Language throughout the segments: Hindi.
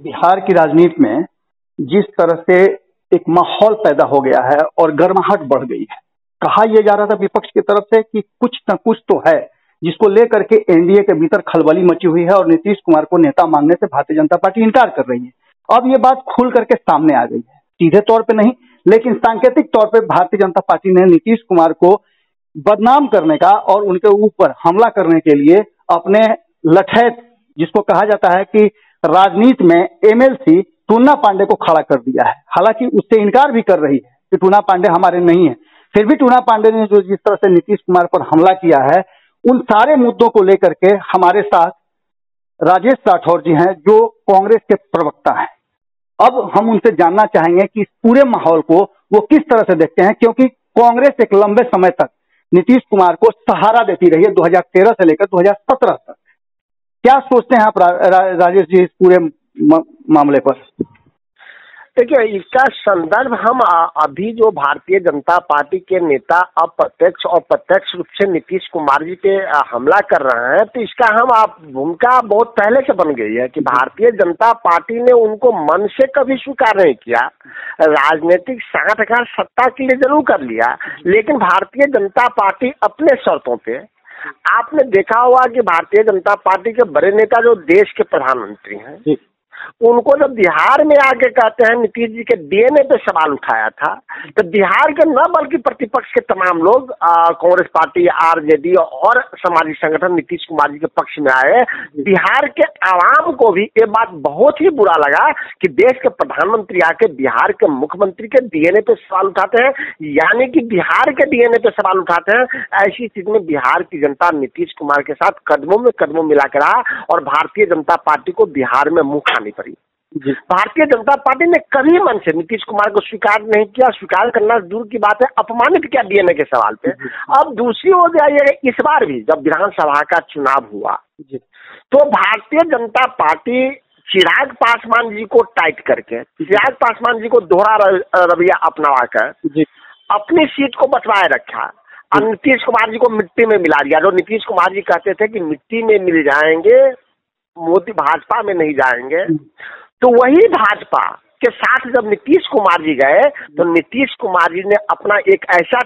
बिहार की राजनीति में जिस तरह से एक माहौल पैदा हो गया है और गर्माहट बढ़ गई है, कहा यह जा रहा था विपक्ष की तरफ से कि कुछ न कुछ तो है जिसको लेकर के एनडीए के भीतर खलबली मची हुई है और नीतीश कुमार को नेता मानने से भारतीय जनता पार्टी इनकार कर रही है। अब ये बात खुल करके सामने आ गई है, सीधे तौर पे नहीं लेकिन सांकेतिक तौर पे भारतीय जनता पार्टी ने नीतीश कुमार को बदनाम करने का और उनके ऊपर हमला करने के लिए अपने लठैत, जिसको कहा जाता है कि राजनीति में एमएलसी टूना पांडे को खड़ा कर दिया है। हालांकि उससे इनकार भी कर रही है कि टूना पांडे हमारे नहीं है, फिर भी टूना पांडे ने जो जिस तरह से नीतीश कुमार पर हमला किया है, उन सारे मुद्दों को लेकर के हमारे साथ राजेश राठौर जी हैं जो कांग्रेस के प्रवक्ता हैं। अब हम उनसे जानना चाहेंगे कि इस पूरे माहौल को वो किस तरह से देखते हैं, क्योंकि कांग्रेस एक लंबे समय तक नीतीश कुमार को सहारा देती रही है 2013 से लेकर 2017 तक। क्या सोचते हैं आप राजेश जी इस पूरे मामले पर? देखिए, इसका संदर्भ हम अभी जो भारतीय जनता पार्टी के नेता अप्रत्यक्ष और प्रत्यक्ष रूप से नीतीश कुमार जी पे हमला कर रहे हैं, तो इसका हम भूमिका बहुत पहले से बन गई है कि भारतीय जनता पार्टी ने उनको मन से कभी स्वीकार नहीं किया। राजनीतिक साठगांठ सत्ता के लिए जरूर कर लिया, लेकिन भारतीय जनता पार्टी अपने शर्तों पे। आपने देखा होगा कि भारतीय जनता पार्टी के बड़े नेता जो देश के प्रधानमंत्री हैं, उनको जब बिहार में आके कहते हैं नीतीश जी के डीएनए पे सवाल उठाया था, तो बिहार के न बल्कि प्रतिपक्ष के तमाम लोग कांग्रेस पार्टी, आरजेडी और सामाजिक संगठन नीतीश कुमार जी के पक्ष में आए। बिहार के आवाम को भी ये बात बहुत ही बुरा लगा कि देश के प्रधानमंत्री आके बिहार के मुख्यमंत्री के डीएनए पे सवाल उठाते हैं, यानी कि बिहार के डीएनए पे सवाल उठाते हैं। ऐसी स्थिति में बिहार की जनता नीतीश कुमार के साथ कदमों में कदमों मिलाकर रहा और भारतीय जनता पार्टी को बिहार में मुंह खानी पड़ी। भारतीय जनता पार्टी ने कभी मन से नीतीश कुमार को स्वीकार नहीं किया। स्वीकार करना दूर की बात है, अपमानित किया डीएनए के सवाल पे। अब दूसरी ओर जाइए, इस बार भी जब विधानसभा का चुनाव हुआ तो भारतीय जनता पार्टी चिराग पासवान जी को टाइट करके, चिराग पासवान जी को दोहरा रवैया अपनावा कर अपनी सीट को बचवाए रखा और नीतीश कुमार जी को मिट्टी में मिला दिया। जो नीतीश कुमार जी कहते थे कि मिट्टी में मिल जाएंगे, मोदी भाजपा में नहीं जाएंगे, तो वही भाजपा के साथ जब नीतीश कुमार जी गए तो नीतीश कुमार जी ने अपना एक ऐसा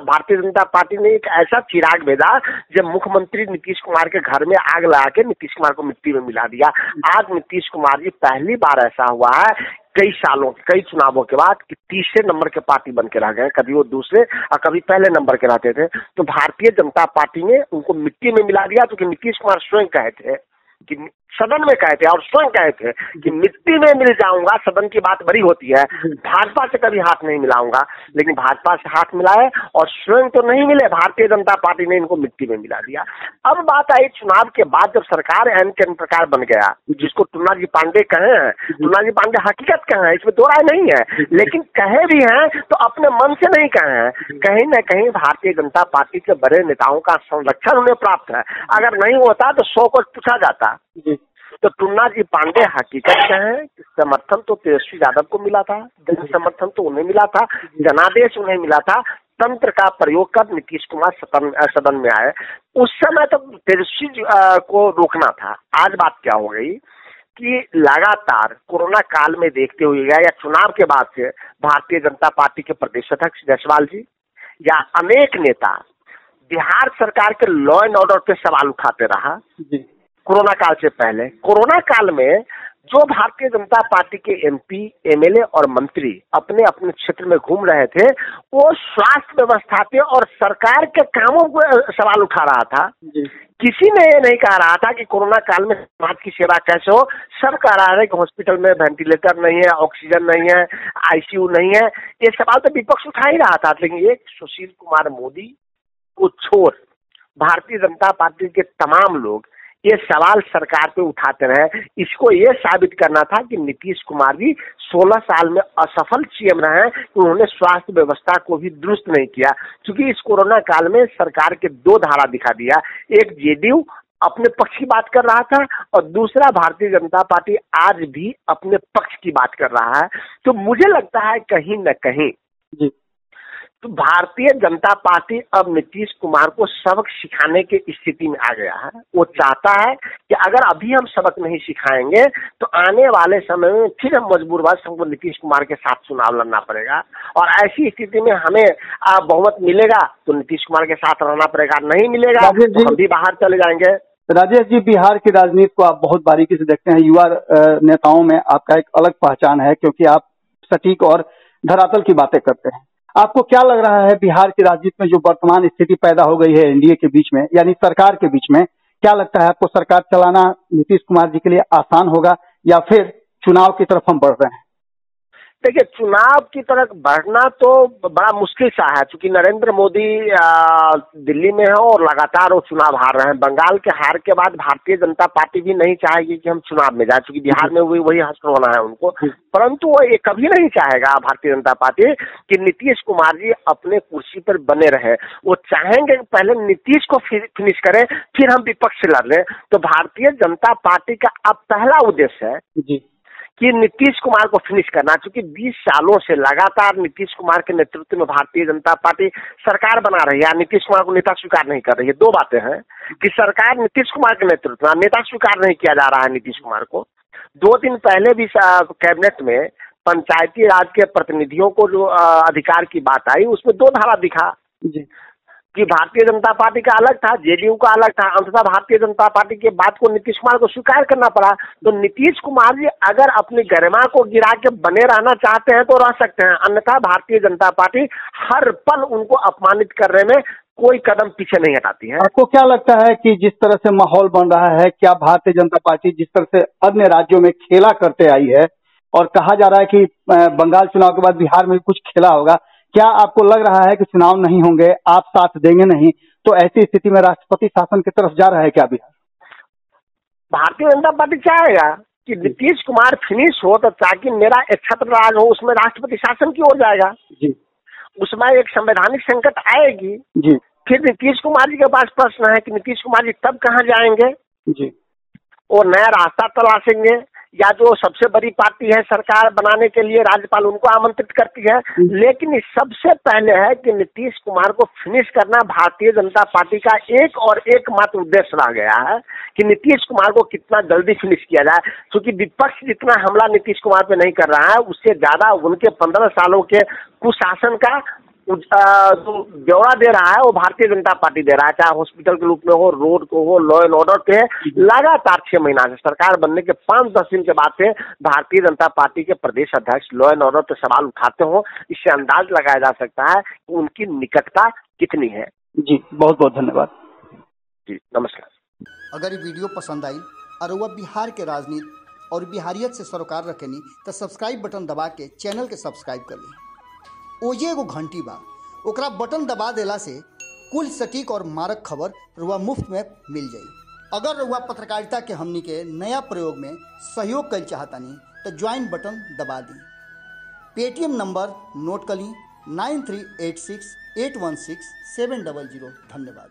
भारतीय जनता पार्टी ने एक ऐसा चिराग भेजा जब मुख्यमंत्री नीतीश कुमार के घर में आग लगा के नीतीश कुमार को मिट्टी में मिला दिया। आज नीतीश कुमार जी पहली बार ऐसा हुआ है कई सालों, कई चुनावों के बाद कि तीसरे नंबर के पार्टी बन के रह गए। कभी वो दूसरे और कभी पहले नंबर के रहते थे। तो भारतीय जनता पार्टी ने उनको मिट्टी में मिला दिया, क्योंकि नीतीश कुमार स्वयं कहे थे कि सदन में कहे थे और स्वयं कहे थे कि मिट्टी में मिल जाऊंगा। सदन की बात बड़ी होती है, भाजपा से कभी हाथ नहीं मिलाऊंगा, लेकिन भाजपा से हाथ मिलाए और स्वयं तो नहीं मिले, भारतीय जनता पार्टी ने इनको मिट्टी में मिला दिया। अब बात आई चुनाव के बाद जब सरकार एन के प्रकार बन गया, जिसको टूना जी पांडे कहे हैं, टूना जी पांडे हकीकत कहे हैं, इसमें दो राय नहीं है, लेकिन कहे भी हैं तो अपने मन से नहीं कहे हैं। कहीं न कहीं भारतीय जनता पार्टी के बड़े नेताओं का संरक्षण उन्हें प्राप्त है। अगर नहीं होता तो 100 को पूछा जाता। तो टूना जी पांडे हकीकत कहें, समर्थन तो तेजस्वी यादव को मिला था, जन समर्थन तो उन्हें मिला था, जनादेश उन्हें मिला था। तंत्र का प्रयोग कर नीतीश कुमार सदन में आए। उस समय तो तेजस्वी को रोकना था। आज बात क्या हो गई कि लगातार कोरोना काल में देखते हुए या चुनाव के बाद से भारतीय जनता पार्टी के प्रदेश अध्यक्ष जायसवाल जी या अनेक नेता बिहार सरकार के लॉ एंड ऑर्डर पे सवाल उठाते रहा। कोरोना काल से पहले, कोरोना काल में जो भारतीय जनता पार्टी के एमपी, एमएलए और मंत्री अपने अपने क्षेत्र में घूम रहे थे, वो स्वास्थ्य व्यवस्था पे और सरकार के कामों को सवाल उठा रहा था। किसी ने ये नहीं कह रहा था कि कोरोना काल में समाज की सेवा कैसे हो। सब कह रहा है कि हॉस्पिटल में वेंटिलेटर नहीं है, ऑक्सीजन नहीं है, आईसीयू नहीं है। ये सवाल तो विपक्ष उठा ही रहा था, लेकिन एक सुशील कुमार मोदी को छोड़ भारतीय जनता पार्टी के तमाम लोग ये सवाल सरकार पे उठाते रहे। इसको ये साबित करना था कि नीतीश कुमार जी 16 साल में असफल सीएम रहे कि उन्होंने स्वास्थ्य व्यवस्था को भी दुरुस्त नहीं किया। क्योंकि इस कोरोना काल में सरकार के दो धारा दिखा दिया, एक जेडीयू अपने पक्ष की बात कर रहा था और दूसरा भारतीय जनता पार्टी आज भी अपने पक्ष की बात कर रहा है। तो मुझे लगता है कहीं न कहीं तो भारतीय जनता पार्टी अब नीतीश कुमार को सबक सिखाने की स्थिति में आ गया है। वो चाहता है कि अगर अभी हम सबक नहीं सिखाएंगे तो आने वाले समय में फिर हम मजबूरवश हमको नीतीश कुमार के साथ चुनाव लड़ना पड़ेगा, और ऐसी स्थिति में हमें बहुमत मिलेगा तो नीतीश कुमार के साथ रहना पड़ेगा, नहीं मिलेगा तो हम भी बाहर चले जाएंगे। राजेश जी, बिहार की राजनीति को आप बहुत बारीकी से देखते हैं। युवा नेताओं में आपका एक अलग पहचान है, क्योंकि आप सटीक और धरातल की बातें करते हैं। आपको क्या लग रहा है बिहार की राजनीति में जो वर्तमान स्थिति पैदा हो गई है एनडीए के बीच में, यानी सरकार के बीच में, क्या लगता है आपको सरकार चलाना नीतीश कुमार जी के लिए आसान होगा, या फिर चुनाव की तरफ हम बढ़ रहे हैं? देखिए, चुनाव की तरफ बढ़ना तो बड़ा मुश्किल सा है, क्योंकि नरेंद्र मोदी दिल्ली में है और लगातार वो चुनाव हार रहे हैं। बंगाल के हार के बाद भारतीय जनता पार्टी भी नहीं चाहेगी कि हम चुनाव में जाए, क्योंकि बिहार में वही हासिल होना है उनको। परंतु वो ये कभी नहीं चाहेगा भारतीय जनता पार्टी कि नीतीश कुमार जी अपने कुर्सी पर बने रहे। वो चाहेंगे कि पहले नीतीश को फिनिश करें, फिर हम विपक्ष से लड़ लें। तो भारतीय जनता पार्टी का अब पहला उद्देश्य है जी कि नीतीश कुमार को फिनिश करना, क्योंकि 20 सालों से लगातार नीतीश कुमार के नेतृत्व में भारतीय जनता पार्टी सरकार बना रही है, नीतीश कुमार को नेता स्वीकार नहीं कर रही है। दो बातें हैं कि सरकार नीतीश कुमार के नेतृत्व में, नेता स्वीकार नहीं किया जा रहा है नीतीश कुमार को। 2 दिन पहले भी कैबिनेट में पंचायती राज के प्रतिनिधियों को जो अधिकार की बात आई, उसमें 2 धारा दिखा जी कि भारतीय जनता पार्टी का अलग था, जेडीयू का अलग था। अंततः भारतीय जनता पार्टी के बात को नीतीश कुमार को स्वीकार करना पड़ा। तो नीतीश कुमार जी अगर अपनी गरिमा को गिरा के बने रहना चाहते हैं तो रह सकते हैं, अन्यथा भारतीय जनता पार्टी हर पल उनको अपमानित करने में कोई कदम पीछे नहीं हटाती है। आपको क्या लगता है कि जिस तरह से माहौल बन रहा है, क्या भारतीय जनता पार्टी जिस तरह से अन्य राज्यों में खेला करते आई है, और कहा जा रहा है कि बंगाल चुनाव के बाद बिहार में कुछ खेला होगा, क्या आपको लग रहा है कि चुनाव नहीं होंगे, आप साथ देंगे नहीं, तो ऐसी स्थिति में राष्ट्रपति शासन की तरफ जा रहा है क्या बिहार? भारतीय जनता पार्टी चाहेगा कि नीतीश कुमार फिनिश हो, तो ताकि मेरा एक छत्र राज हो, उसमें राष्ट्रपति शासन की ओर जाएगा जी। उसमें एक संवैधानिक संकट आएगी जी। फिर नीतीश कुमार जी के पास प्रश्न है कि नीतीश कुमार जी तब कहाँ जाएंगे जी, और नया रास्ता तलाशेंगे, या जो सबसे बड़ी पार्टी है सरकार बनाने के लिए राज्यपाल उनको आमंत्रित करती है। लेकिन सबसे पहले है कि नीतीश कुमार को फिनिश करना भारतीय जनता पार्टी का एक और एकमात्र उद्देश्य रह गया है कि नीतीश कुमार को कितना जल्दी फिनिश किया जाए, क्योंकि विपक्ष जितना हमला नीतीश कुमार पे नहीं कर रहा है, उससे ज्यादा उनके 15 सालों के कुशासन का जो ब्यौरा दे रहा है वो भारतीय जनता पार्टी दे रहा है। चाहे हॉस्पिटल के रूप में हो, रोड को हो, लॉ एंड ऑर्डर पे लगातार 6 महीना से सरकार बनने के 5-10 दिन के बाद से भारतीय जनता पार्टी के प्रदेश अध्यक्ष लॉ एंड ऑर्डर पे सवाल उठाते हो। इससे अंदाज लगाया जा सकता है कि उनकी निकटता कितनी है। जी, बहुत बहुत धन्यवाद जी, नमस्कार। अगर ये वीडियो पसंद आई और वह बिहार के राजनीति और बिहारियत से सरोकार रखेनी तो सब्सक्राइब बटन दबा के चैनल के सब्सक्राइब कर ली। ओजे एगो घंटी बा, ओकरा बटन दबा देला से कुल सटीक और मारक खबर रुआ मुफ्त में मिल जाई। अगर रुआ पत्रकारिता के हमनी के नया प्रयोग में सहयोग कर चाहतानी तो ज्वाइन बटन दबा दी। पेटीएम नंबर नोट कर ली 9386816700। धन्यवाद।